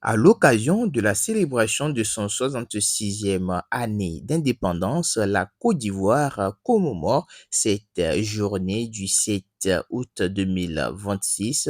À l'occasion de la célébration de son 66e année d'indépendance, la Côte d'Ivoire commémore cette journée du 7 août 2026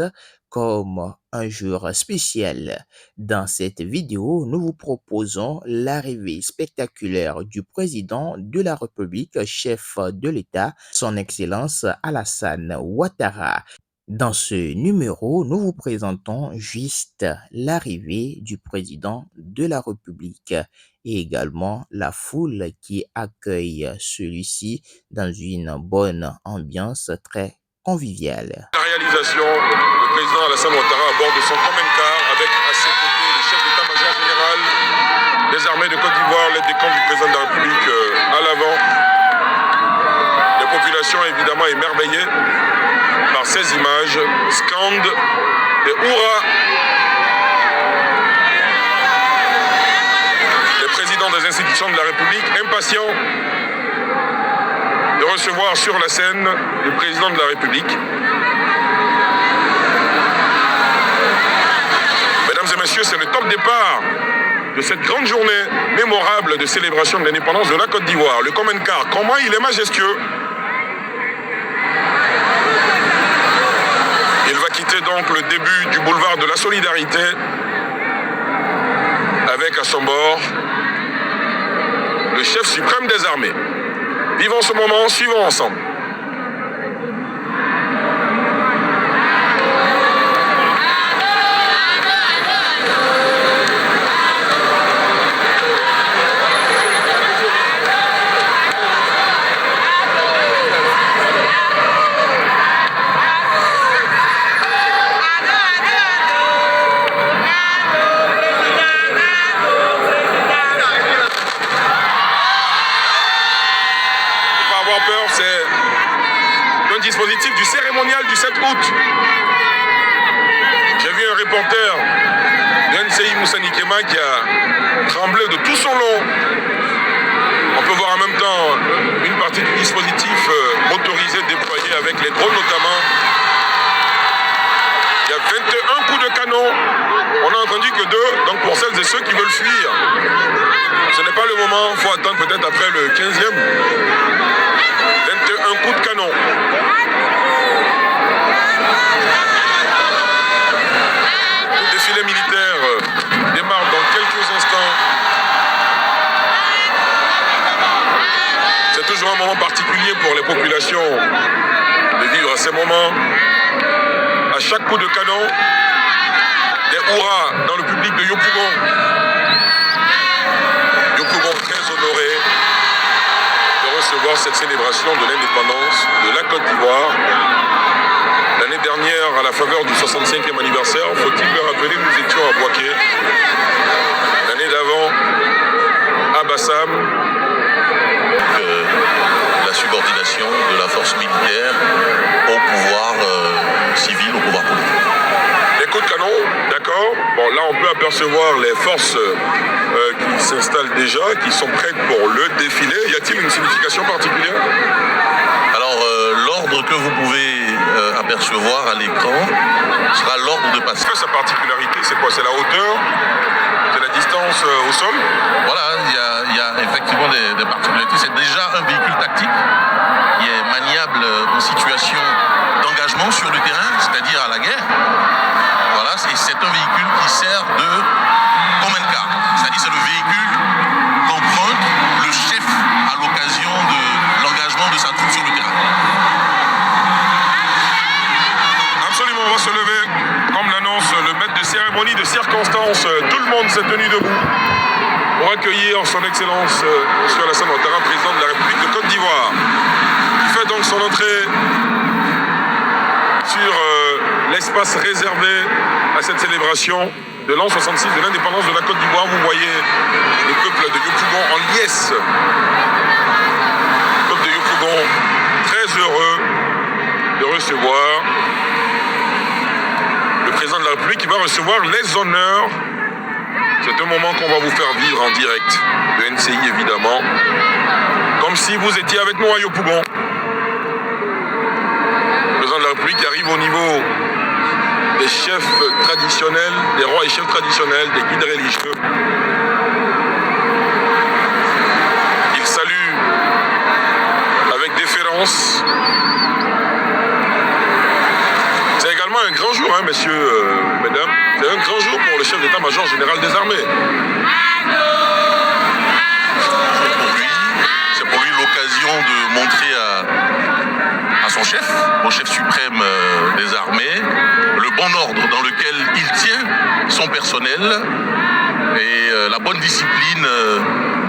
comme un jour spécial. Dans cette vidéo, nous vous proposons l'arrivée spectaculaire du président de la République, chef de l'État, son Excellence Alassane Ouattara. Dans ce numéro, nous vous présentons juste l'arrivée du président de la République et également la foule qui accueille celui-ci dans une bonne ambiance très conviviale. La réalisation, le président Alassane Ouattara à bord de son common car avec à ses côtés le chef d'état-major général des armées de Côte d'Ivoire, l'aide des camps du président de la République à l'avant. Les populations évidemment émerveillées par ces images, scandent et hurrah. Les présidents des institutions de la République impatients de recevoir sur la scène le président de la République. Mesdames et messieurs, c'est le top départ de cette grande journée mémorable de célébration de l'indépendance de la Côte d'Ivoire. Le common car, comment il est majestueux. Il va quitter donc le début du boulevard de la Solidarité avec à son bord le chef suprême des armées. Vivons ce moment, suivons ensemble. C'est un dispositif du cérémonial du 7 août. J'ai vu un reporter de NCI Moussa Nikema qui a tremblé de tout son long. On peut voir en même temps une partie du dispositif motorisé déployé avec les drones notamment. Il y a 21 coups de canon. On n'a entendu que 2, donc pour celles et ceux qui veulent fuir, ce n'est pas le moment, il faut attendre peut-être après le 15e. 21 coups de canon. Le défilé militaire démarre dans quelques instants. C'est toujours un moment particulier pour les populations de vivre ces moments. À chaque coup de canon, des hurrahs dans le public de Yopougon. Yopougon très honoré de recevoir cette célébration de l'indépendance de la Côte d'Ivoire. L'année dernière, à la faveur du 65e anniversaire, faut-il le rappeler, nous étions à Boaké. L'année d'avant, à Bassam. La subordination de la force militaire au pouvoir civil, au pouvoir politique. Les coups de canon, d'accord. Bon, là, on peut apercevoir les forces qui s'installent déjà, qui sont prêtes pour le défilé. Y a-t-il une signification particulière? Alors, l'ordre que vous pouvez apercevoir à l'écran sera l'ordre de passage. Sa particularité, c'est quoi? C'est la hauteur? C'est la distance au sol? Voilà, il y a effectivement des particularités. C'est déjà un véhicule tactique qui est maniable en situation d'engagement sur le terrain, c'est-à-dire à la guerre. Voilà, et c'est un véhicule qui sert de common car, c'est-à-dire c'est le véhicule qu'emprunte le chef à l'occasion de l'engagement de sa troupe sur le terrain. Absolument, on va se lever. Comme l'annonce le maître de cérémonie de circonstance, tout le monde s'est tenu debout pour accueillir son Excellence M. Alassane Ouattara, président de la République de Côte d'Ivoire. Il fait donc son entrée sur l'espace réservé à cette célébration de l'an 66 de l'indépendance de la Côte d'Ivoire. Vous voyez le peuple de Yopougon en liesse. Le peuple de Yopougon très heureux de recevoir le président de la République qui va recevoir les honneurs. C'est un moment qu'on va vous faire vivre en direct de NCI évidemment, comme si vous étiez avec nous à Yopougon. Le président de la République arrive au niveau des chefs traditionnels, des rois et chefs traditionnels, des guides religieux. Il salue avec déférence. C'est également un grand jour, hein, messieurs, mesdames. C'est un grand jour pour le chef d'état-major général des armées. C'est pour lui l'occasion de montrer à son chef, au chef suprême des armées, le bon ordre dans lequel il tient son personnel et la bonne discipline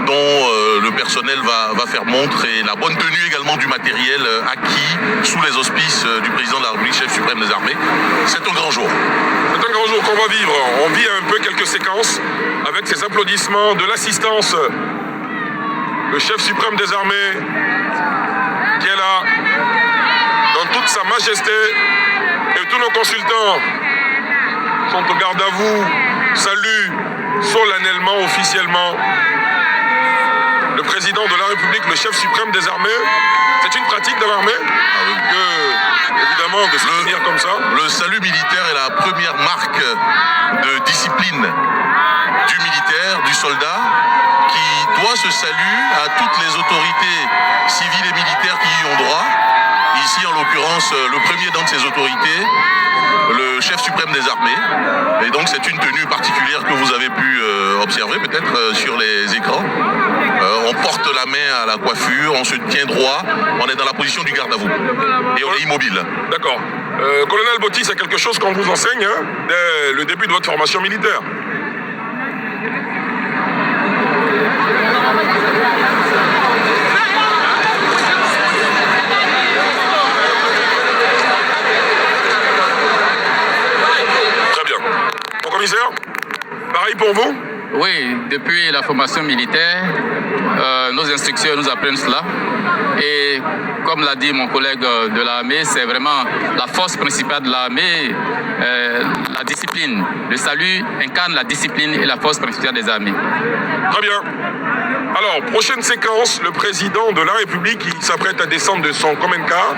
dont le personnel va faire montre et la bonne tenue également du matériel acquis sous les auspices du président de la République, chef suprême des armées. C'est un grand jour. C'est un grand jour qu'on va vivre. On vit un peu quelques séquences avec ces applaudissements de l'assistance. Le chef suprême des armées qui est là dans toute sa majesté et tous nos consultants sont au garde à vous, saluent solennellement, officiellement le président de la République, le chef suprême des armées. C'est une pratique de l'armée évidemment de se tenir comme ça. Le salut militaire est la première marque de discipline du militaire, du soldat, qui doit ce salut à toutes les autorités civiles et militaires qui y ont droit. Ici, en l'occurrence, le premier dans ces autorités, le chef suprême des armées. Et donc, c'est une tenue particulière que vous avez pu observer peut-être sur les écrans. On porte la main à la coiffure, on se tient droit, on est dans la position du garde à vous. Et on est immobile. D'accord. Colonel Botti, c'est quelque chose qu'on vous enseigne hein, dès le début de votre formation militaire. Commissaire, pareil pour vous? Oui, depuis la formation militaire, nos instructeurs nous apprennent cela. Et comme l'a dit mon collègue de l'armée, c'est vraiment la force principale de l'armée, la discipline. Le salut incarne la discipline et la force principale des armées. Très bien. Alors, prochaine séquence, le président de la République qui s'apprête à descendre de son command car,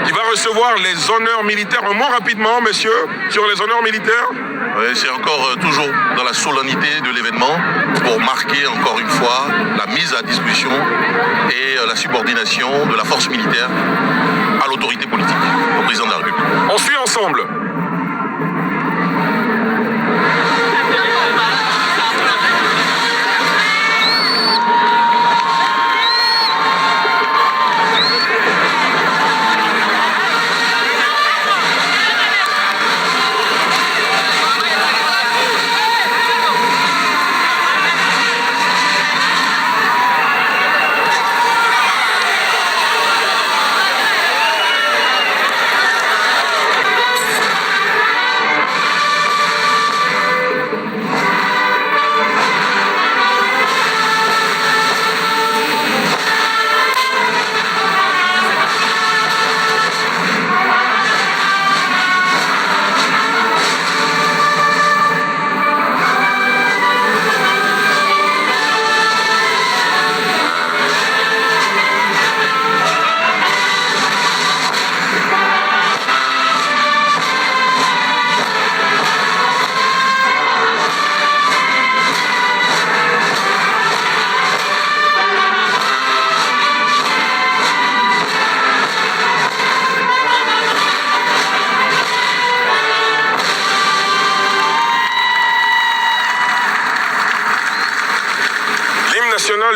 qui va recevoir les honneurs militaires. Un mot rapidement, messieurs, sur les honneurs militaires. Oui, c'est encore toujours dans la solennité de l'événement pour marquer encore une fois la mise à disposition et la subordination de la force militaire à l'autorité politique, au président de la République. On suit ensemble.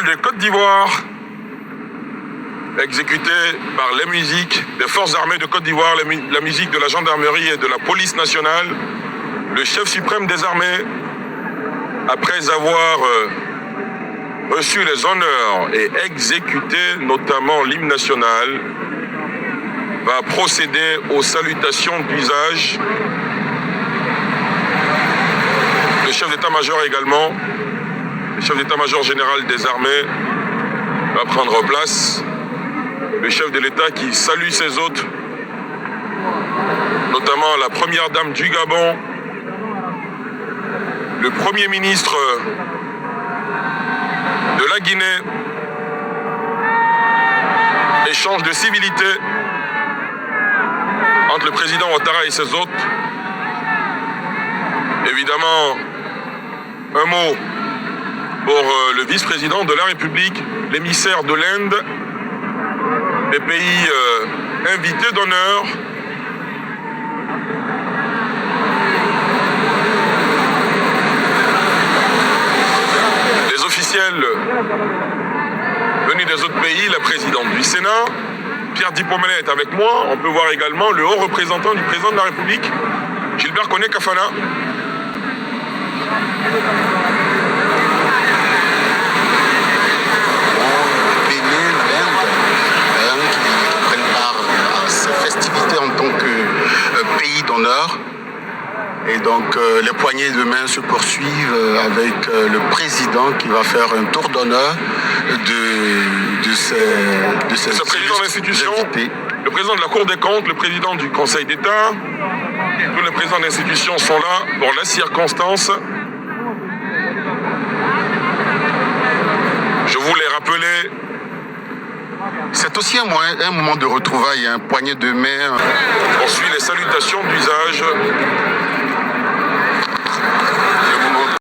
De Côte d'Ivoire, exécuté par les musiques des forces armées de Côte d'Ivoire, la musique de la gendarmerie et de la police nationale. Le chef suprême des armées, après avoir reçu les honneurs et exécuté notamment l'hymne national, va procéder aux salutations d'usage. Le chef d'état-major également, le chef d'état-major général des armées va prendre place. Le chef de l'État qui salue ses hôtes, notamment la première dame du Gabon, le premier ministre de la Guinée. Échange de civilité entre le président Ouattara et ses hôtes. Évidemment, un mot pour le vice-président de la République, l'émissaire de l'Inde, les pays invités d'honneur. Les officiels venus des autres pays, la présidente du Sénat, Pierre Dipomena est avec moi. On peut voir également le haut représentant du président de la République, Gilbert Koné-Kafana. En tant que pays d'honneur. Et donc les poignées de main se poursuivent avec le président qui va faire un tour d'honneur de ces président d'institution, le président de la Cour des comptes, le président du Conseil d'État, tous les présidents d'institutions sont là pour la circonstance. Je voulais rappeler. C'est aussi un moment de retrouvailles, un poignet de main. On suit les salutations d'usage